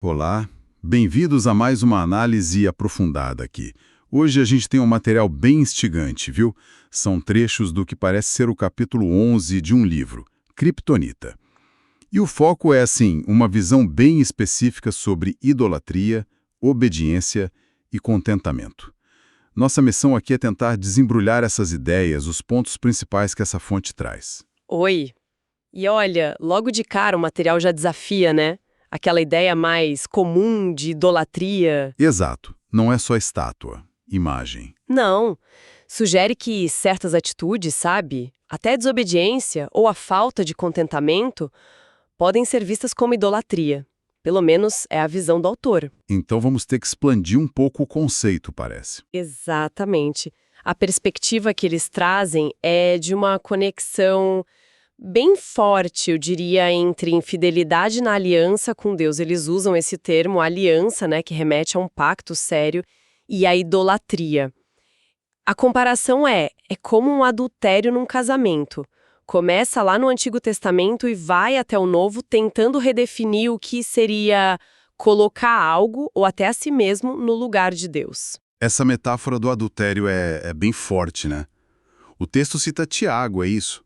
Olá, bem-vindos a mais uma análise aprofundada aqui. Hoje a gente tem um material bem instigante, viu? São trechos do que parece ser o capítulo 11 de um livro, Kryptonita. E o foco é, assim, uma visão bem específica sobre idolatria, obediência e contentamento. Nossa missão aqui é tentar desembrulhar essas ideias, os pontos principais que essa fonte traz. Oi. E olha, logo de cara o material já desafia, né? Aquela ideia mais comum de idolatria. Exato, não é só estátua, imagem. Não. Sugere que certas atitudes, sabe? Até desobediência ou a falta de contentamento podem ser vistas como idolatria. Pelo menos é a visão do autor. Então vamos ter que expandir um pouco o conceito, parece. Exatamente. A perspectiva que eles trazem é de uma conexão bem forte, eu diria, entre infidelidade na aliança com Deus. Eles usam esse termo aliança, né, que remete a um pacto sério, e a idolatria. A comparação é como um adultério num casamento. Começa lá no Antigo Testamento e vai até o Novo, tentando redefinir o que seria colocar algo, ou até a si mesmo, no lugar de Deus. Essa metáfora do adultério é bem forte, né? O texto cita Tiago, é isso?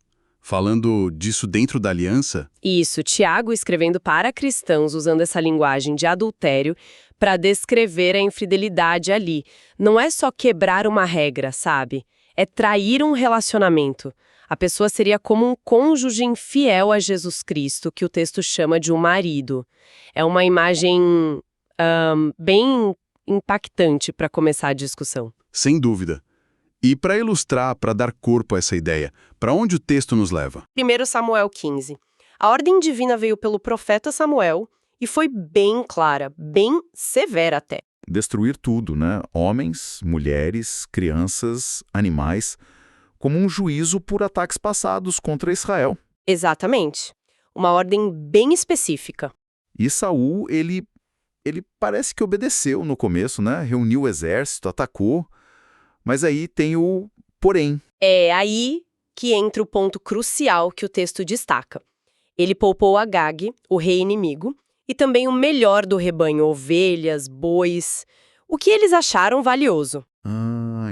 Falando disso dentro da aliança? Isso, Tiago escrevendo para cristãos, usando essa linguagem de adultério, para descrever a infidelidade ali. Não é só quebrar uma regra, sabe? É trair um relacionamento. A pessoa seria como um cônjuge infiel a Jesus Cristo, que o texto chama de um marido. É uma imagem bem impactante para começar a discussão. Sem dúvida. E para ilustrar, para dar corpo a essa ideia, para onde o texto nos leva? 1 Samuel 15. A ordem divina veio pelo profeta Samuel e foi bem clara, bem severa até. Destruir tudo, né? Homens, mulheres, crianças, animais, como um juízo por ataques passados contra Israel. Exatamente. Uma ordem bem específica. E Saul, ele parece que obedeceu no começo, né? Reuniu o exército, atacou, mas aí tem o porém. É aí que entra o ponto crucial que o texto destaca. Ele poupou Agag, o rei inimigo, e também o melhor do rebanho, ovelhas, bois, o que eles acharam valioso.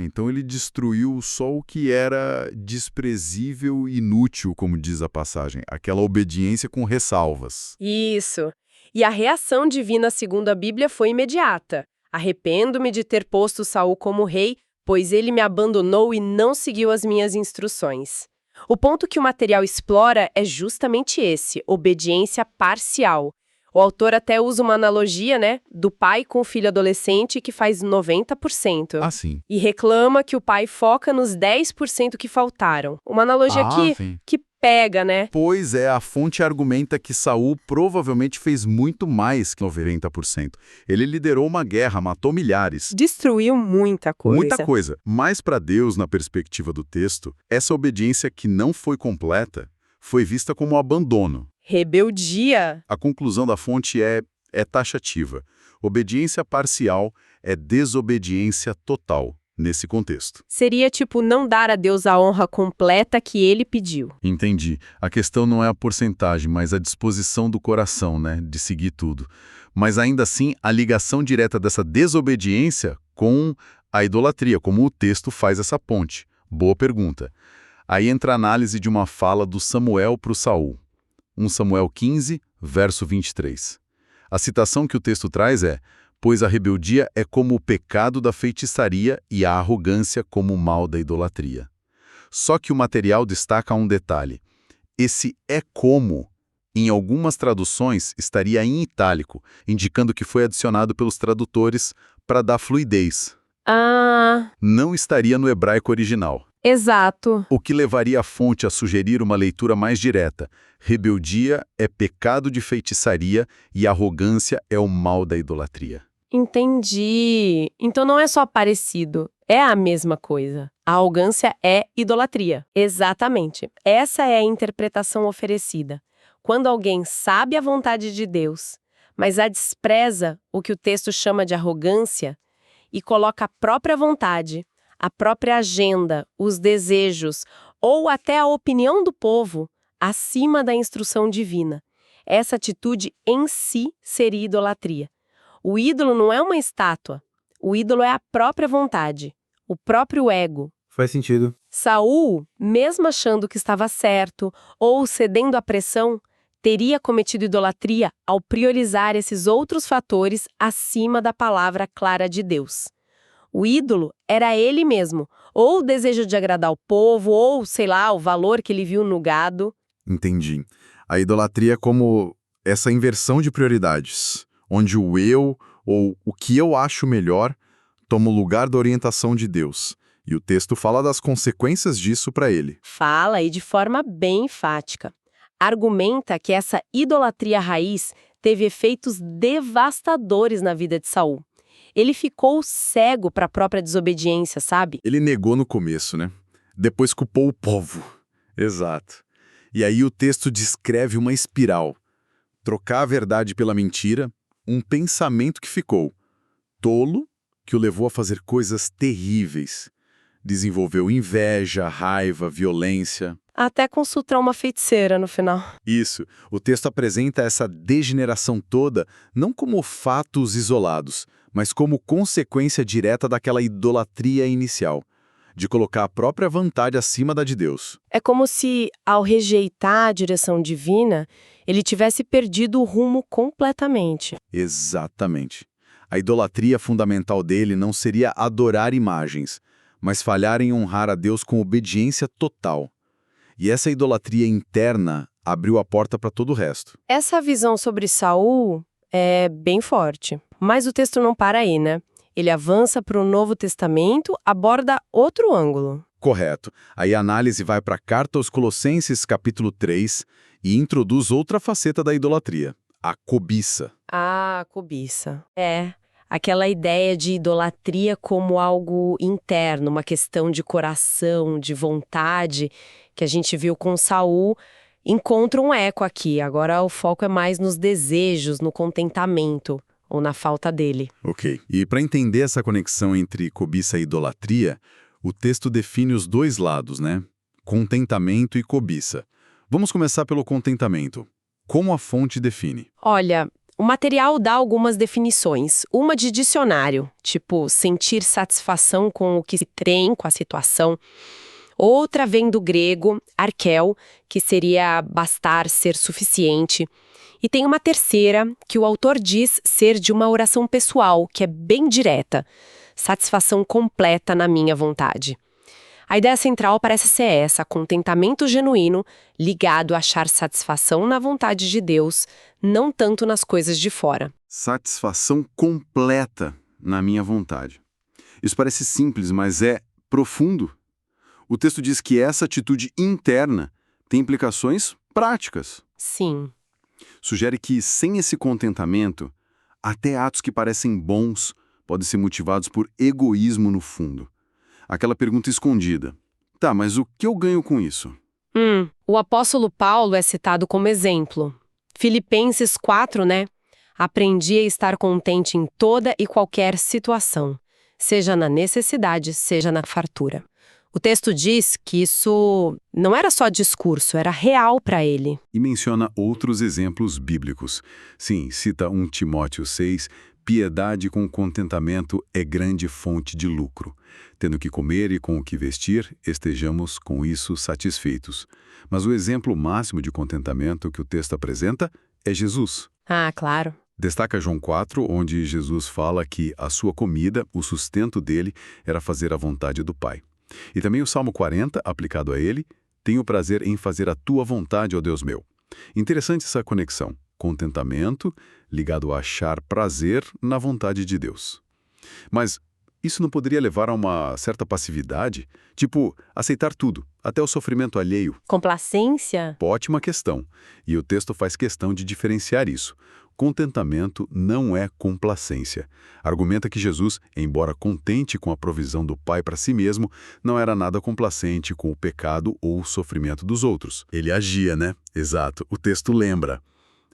Então ele destruiu só o que era desprezível e inútil, como diz a passagem, aquela obediência com ressalvas. Isso. E a reação divina, segundo a Bíblia, foi imediata. Arrependo-me de ter posto Saul como rei, pois ele me abandonou e não seguiu as minhas instruções. O ponto que o material explora é justamente esse, obediência parcial. O autor até usa uma analogia, né, do pai com o filho adolescente que faz 90%. Ah, sim. E reclama que o pai foca nos 10% que faltaram. Uma analogia Sim. que pega, né? Pois é, a fonte argumenta que Saul provavelmente fez muito mais que 90%. Ele liderou uma guerra, matou milhares. Destruiu muita coisa. Muita coisa. Mas para Deus, na perspectiva do texto, essa obediência que não foi completa foi vista como abandono. Rebeldia. A conclusão da fonte é taxativa. Obediência parcial é desobediência total, nesse contexto. Seria tipo não dar a Deus a honra completa que ele pediu. Entendi. A questão não é a porcentagem, mas a disposição do coração, né, de seguir tudo. Mas ainda assim, a ligação direta dessa desobediência com a idolatria, como o texto faz essa ponte. Boa pergunta. Aí entra a análise de uma fala do Samuel para o Saul. 1 Samuel 15, verso 23. A citação que o texto traz é: pois a rebeldia é como o pecado da feitiçaria e a arrogância como o mal da idolatria. Só que o material destaca um detalhe. Esse é como, em algumas traduções, estaria em itálico, indicando que foi adicionado pelos tradutores para dar fluidez. Não estaria no hebraico original. Exato. O que levaria a fonte a sugerir uma leitura mais direta. Rebeldia é pecado de feitiçaria e arrogância é o mal da idolatria. Entendi. Então não é só parecido, é a mesma coisa. A arrogância é idolatria. Exatamente. Essa é a interpretação oferecida. Quando alguém sabe a vontade de Deus, mas a despreza, o que o texto chama de arrogância, e coloca a própria vontade, a própria agenda, os desejos ou até a opinião do povo acima da instrução divina. essa atitude em si seria idolatria. O ídolo não é uma estátua. O ídolo é a própria vontade, o próprio ego. Faz sentido. Saul, mesmo achando que estava certo ou cedendo à pressão, teria cometido idolatria ao priorizar esses outros fatores acima da palavra clara de Deus. O ídolo era ele mesmo, ou o desejo de agradar o povo, ou, sei lá, o valor que ele viu no gado. Entendi. A idolatria é como essa inversão de prioridades, onde o eu, ou o que eu acho melhor, toma o lugar da orientação de Deus. E o texto fala das consequências disso para ele. Fala, e de forma bem enfática. Argumenta que essa idolatria raiz teve efeitos devastadores na vida de Saul. Ele ficou cego para a própria desobediência, sabe? Ele negou no começo, né? Depois culpou o povo. Exato. E aí o texto descreve uma espiral. Trocar a verdade pela mentira, um pensamento que ficou tolo, que o levou a fazer coisas terríveis. Desenvolveu inveja, raiva, violência. Até consultar uma feiticeira no final. Isso. O texto apresenta essa degeneração toda não como fatos isolados, mas como consequência direta daquela idolatria inicial, de colocar a própria vontade acima da de Deus. É como se, ao rejeitar a direção divina, ele tivesse perdido o rumo completamente. Exatamente. A idolatria fundamental dele não seria adorar imagens, mas falhar em honrar a Deus com obediência total. E essa idolatria interna abriu a porta para todo o resto. Essa visão sobre Saul é bem forte. Mas o texto não para aí, né? Ele avança para o Novo Testamento, aborda outro ângulo. Correto. Aí a análise vai para a Carta aos Colossenses, capítulo 3, e introduz outra faceta da idolatria, a cobiça. Ah, cobiça. É, aquela ideia de idolatria como algo interno, uma questão de coração, de vontade, que a gente viu com Saul, encontra um eco aqui. Agora o foco é mais nos desejos, no contentamento, ou na falta dele. Ok. E para entender essa conexão entre cobiça e idolatria, o texto define os dois lados, né? Contentamento e cobiça. Vamos começar pelo contentamento. Como a fonte define? Olha, o material dá algumas definições. Uma de dicionário, tipo sentir satisfação com o que se tem, com a situação. Outra vem do grego, arkel, que seria bastar, ser suficiente. E tem uma terceira, que o autor diz ser de uma oração pessoal, que é bem direta. Satisfação completa na minha vontade. A ideia central parece ser essa, contentamento genuíno, ligado a achar satisfação na vontade de Deus, não tanto nas coisas de fora. Satisfação completa na minha vontade. Isso parece simples, mas é profundo. O texto diz que essa atitude interna tem implicações práticas. Sim. Sugere que, sem esse contentamento, até atos que parecem bons podem ser motivados por egoísmo no fundo. Aquela pergunta escondida. Tá, mas o que eu ganho com isso? O apóstolo Paulo é citado como exemplo. Filipenses 4, né? Aprendi a estar contente em toda e qualquer situação, seja na necessidade, seja na fartura. O texto diz que isso não era só discurso, era real para ele. E menciona outros exemplos bíblicos. Sim, cita 1 Timóteo 6, piedade com contentamento é grande fonte de lucro. Tendo que comer e com o que vestir, estejamos com isso satisfeitos. Mas o exemplo máximo de contentamento que o texto apresenta é Jesus. Ah, claro. Destaca João 4, onde Jesus fala que a sua comida, o sustento dele, era fazer a vontade do Pai. E também o Salmo 40, aplicado a ele, tenho prazer em fazer a tua vontade, ó Deus meu. Interessante essa conexão. Contentamento ligado a achar prazer na vontade de Deus. Mas isso não poderia levar a uma certa passividade? Tipo, aceitar tudo, até o sofrimento alheio? Complacência? Ótima questão. E o texto faz questão de diferenciar isso. Contentamento não é complacência. Argumenta que Jesus, embora contente com a provisão do Pai para si mesmo, não era nada complacente com o pecado ou o sofrimento dos outros. Ele agia, né? Exato. O texto lembra.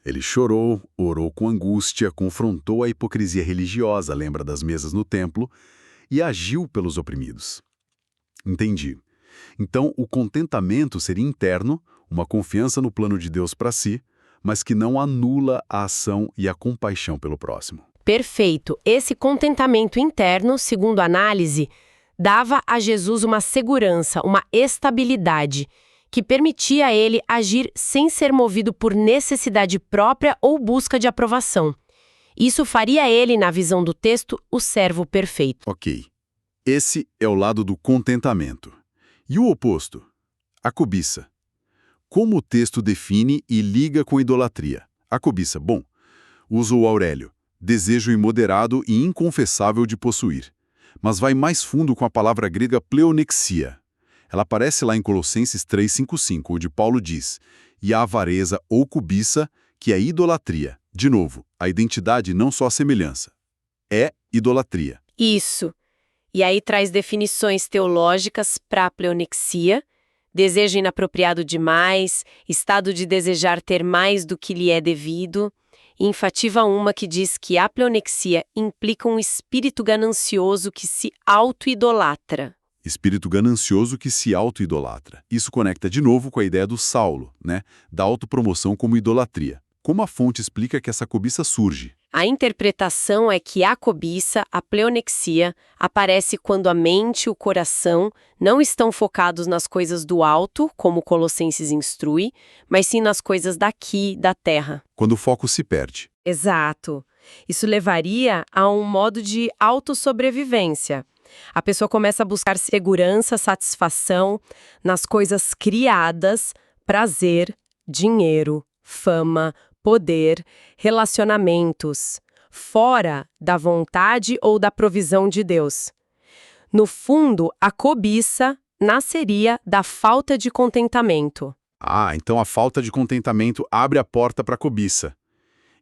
Ele chorou, orou com angústia, confrontou a hipocrisia religiosa, lembra das mesas no templo, e agiu pelos oprimidos. Entendi. Então, o contentamento seria interno, uma confiança no plano de Deus para si, mas que não anula a ação e a compaixão pelo próximo. Perfeito. Esse contentamento interno, segundo a análise, dava a Jesus uma segurança, uma estabilidade, que permitia a ele agir sem ser movido por necessidade própria ou busca de aprovação. Isso faria ele, na visão do texto, o servo perfeito. Ok. Esse é o lado do contentamento. E o oposto? A cobiça. Como o texto define e liga com a idolatria? A cobiça, bom, usa o Aurélio, desejo imoderado e inconfessável de possuir. Mas vai mais fundo com a palavra grega pleonexia. Ela aparece lá em Colossenses 3,5,5, onde Paulo diz: e a avareza ou cobiça, que é idolatria. De novo, a identidade não só a semelhança. É idolatria. Isso. E aí traz definições teológicas para a pleonexia: desejo inapropriado demais, estado de desejar ter mais do que lhe é devido. E enfativa uma que diz que a pleonexia implica um espírito ganancioso que se auto-idolatra. Espírito ganancioso que se auto-idolatra. Isso conecta de novo com a ideia do Saulo, né? Da autopromoção como idolatria. Como a fonte explica que essa cobiça surge? A interpretação é que a cobiça, a pleonexia, aparece quando a mente e o coração não estão focados nas coisas do alto, como Colossenses instrui, mas sim nas coisas daqui, da terra. Quando o foco se perde. Exato. Isso levaria a um modo de autossobrevivência. A pessoa começa a buscar segurança, satisfação nas coisas criadas, prazer, dinheiro, fama, poder, relacionamentos, fora da vontade ou da provisão de Deus. No fundo, a cobiça nasceria da falta de contentamento. Ah, então a falta de contentamento abre a porta para a cobiça.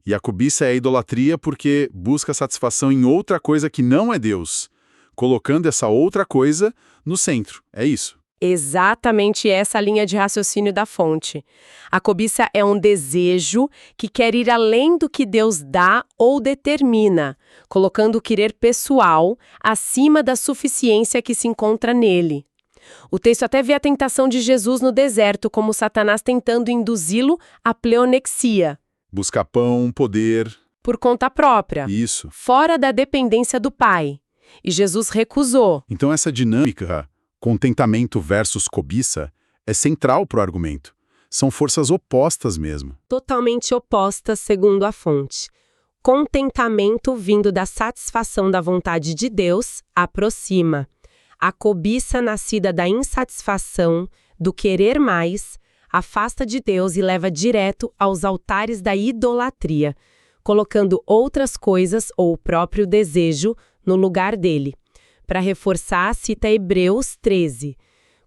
E a cobiça é a idolatria porque busca satisfação em outra coisa que não é Deus, colocando essa outra coisa no centro. É isso. Exatamente essa linha de raciocínio da fonte. A cobiça é um desejo que quer ir além do que Deus dá ou determina, colocando o querer pessoal acima da suficiência que se encontra nele. O texto até vê a tentação de Jesus no deserto como Satanás tentando induzi-lo à pleonexia. Buscar pão, poder. Por conta própria. Isso. Fora da dependência do Pai. E Jesus recusou. Então essa dinâmica, contentamento versus cobiça, é central para o argumento. São forças opostas mesmo. Totalmente opostas, segundo a fonte. Contentamento vindo da satisfação da vontade de Deus aproxima. A cobiça nascida da insatisfação, do querer mais, afasta de Deus e leva direto aos altares da idolatria, colocando outras coisas ou o próprio desejo no lugar dele. Para reforçar, cita Hebreus 13.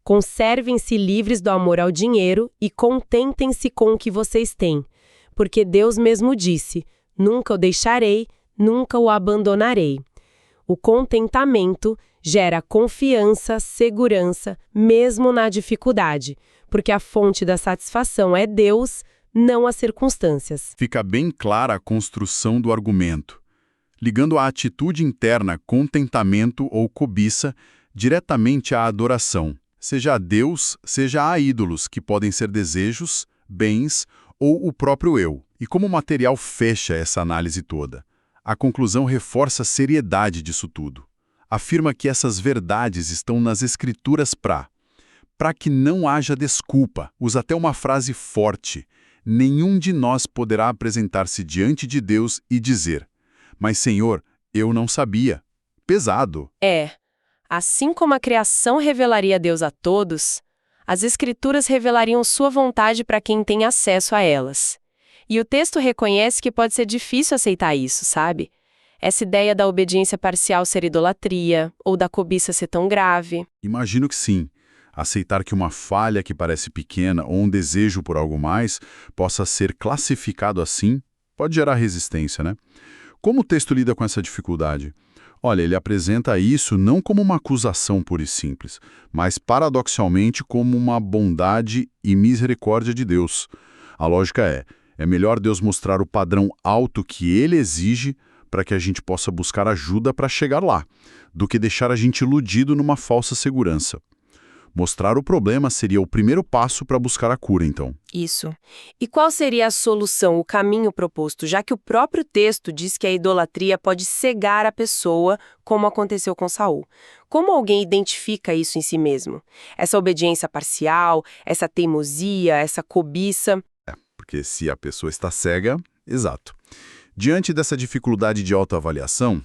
Conservem-se livres do amor ao dinheiro e contentem-se com o que vocês têm, porque Deus mesmo disse: nunca o deixarei, nunca o abandonarei. O contentamento gera confiança, segurança, mesmo na dificuldade, porque a fonte da satisfação é Deus, não as circunstâncias. Fica bem clara a construção do argumento, ligando a atitude interna, contentamento ou cobiça, diretamente à adoração, seja a Deus, seja a ídolos, que podem ser desejos, bens ou o próprio eu. E como o material fecha essa análise toda? A conclusão reforça a seriedade disso tudo. Afirma que essas verdades estão nas Escrituras para que não haja desculpa. Usa até uma frase forte. Nenhum de nós poderá apresentar-se diante de Deus e dizer: mas, Senhor, eu não sabia. Pesado. Assim como a criação revelaria Deus a todos, as Escrituras revelariam sua vontade para quem tem acesso a elas. E o texto reconhece que pode ser difícil aceitar isso, sabe? Essa ideia da obediência parcial ser idolatria, ou da cobiça ser tão grave. Imagino que sim. Aceitar que uma falha que parece pequena ou um desejo por algo mais possa ser classificado assim pode gerar resistência, né? Como o texto lida com essa dificuldade? Olha, ele apresenta isso não como uma acusação pura e simples, mas paradoxalmente como uma bondade e misericórdia de Deus. A lógica é melhor Deus mostrar o padrão alto que ele exige para que a gente possa buscar ajuda para chegar lá, do que deixar a gente iludido numa falsa segurança. Mostrar o problema seria o primeiro passo para buscar a cura, então. Isso. E qual seria a solução, o caminho proposto, já que o próprio texto diz que a idolatria pode cegar a pessoa, como aconteceu com Saul? Como alguém identifica isso em si mesmo? Essa obediência parcial, essa teimosia, essa cobiça? Porque se a pessoa está cega, exato. Diante dessa dificuldade de autoavaliação,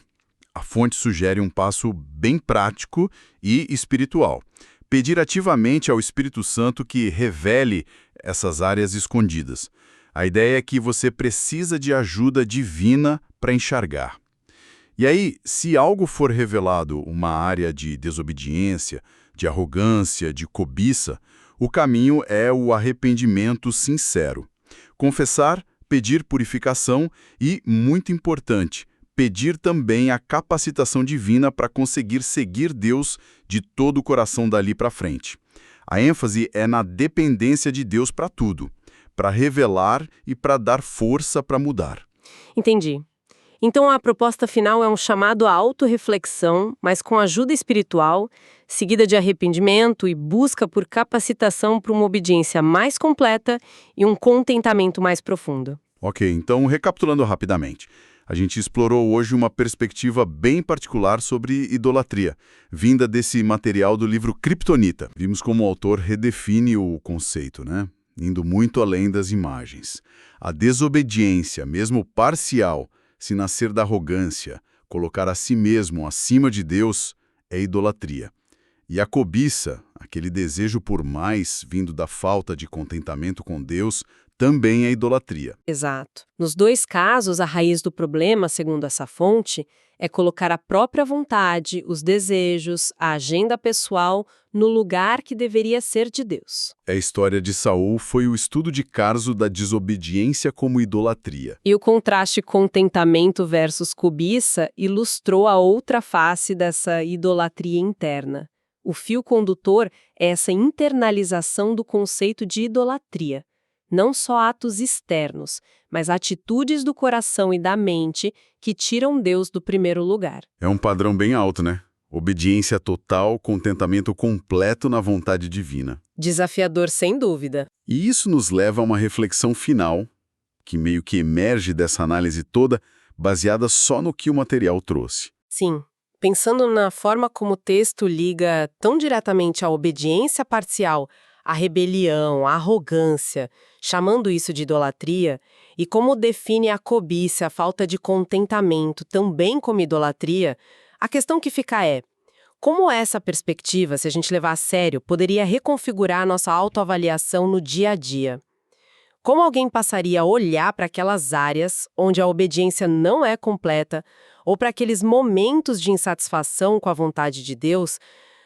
a fonte sugere um passo bem prático e espiritual. Pedir ativamente ao Espírito Santo que revele essas áreas escondidas. A ideia é que você precisa de ajuda divina para enxergar. E aí, se algo for revelado, uma área de desobediência, de arrogância, de cobiça, o caminho é o arrependimento sincero. Confessar, pedir purificação e, muito importante, pedir também a capacitação divina para conseguir seguir Deus de todo o coração dali para frente. A ênfase é na dependência de Deus para tudo, para revelar e para dar força para mudar. Entendi. Então a proposta final é um chamado à autorreflexão, mas com ajuda espiritual, seguida de arrependimento e busca por capacitação para uma obediência mais completa e um contentamento mais profundo. Ok, então recapitulando rapidamente. A gente explorou hoje uma perspectiva bem particular sobre idolatria, vinda desse material do livro Kryptonita. Vimos como o autor redefine o conceito, né? Indo muito além das imagens. A desobediência, mesmo parcial, se nascer da arrogância, colocar a si mesmo acima de Deus, é idolatria. E a cobiça, aquele desejo por mais vindo da falta de contentamento com Deus, também é idolatria. Exato. Nos dois casos, a raiz do problema, segundo essa fonte, é colocar a própria vontade, os desejos, a agenda pessoal no lugar que deveria ser de Deus. A história de Saul foi o estudo de caso da desobediência como idolatria. E o contraste contentamento versus cobiça ilustrou a outra face dessa idolatria interna. O fio condutor é essa internalização do conceito de idolatria. Não só atos externos, mas atitudes do coração e da mente que tiram Deus do primeiro lugar. É um padrão bem alto, né? Obediência total, contentamento completo na vontade divina. Desafiador, sem dúvida. E isso nos leva a uma reflexão final, que meio que emerge dessa análise toda, baseada só no que o material trouxe. Sim. Pensando na forma como o texto liga tão diretamente a obediência parcial, a rebelião, a arrogância, chamando isso de idolatria, e como define a cobiça, a falta de contentamento também como idolatria, a questão que fica é: como essa perspectiva, se a gente levar a sério, poderia reconfigurar a nossa autoavaliação no dia a dia? Como alguém passaria a olhar para aquelas áreas onde a obediência não é completa, ou para aqueles momentos de insatisfação com a vontade de Deus,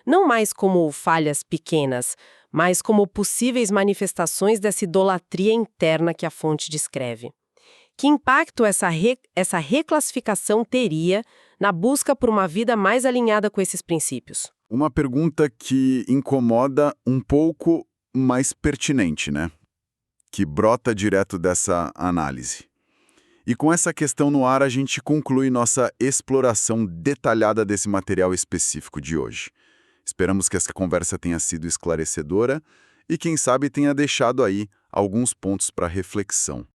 não mais como falhas pequenas, mas como possíveis manifestações dessa idolatria interna que a fonte descreve? Que impacto essa reclassificação teria na busca por uma vida mais alinhada com esses princípios? Uma pergunta que incomoda um pouco, mais pertinente, né? Que brota direto dessa análise. E com essa questão no ar, a gente conclui nossa exploração detalhada desse material específico de hoje. Esperamos que essa conversa tenha sido esclarecedora e, quem sabe, tenha deixado aí alguns pontos para reflexão.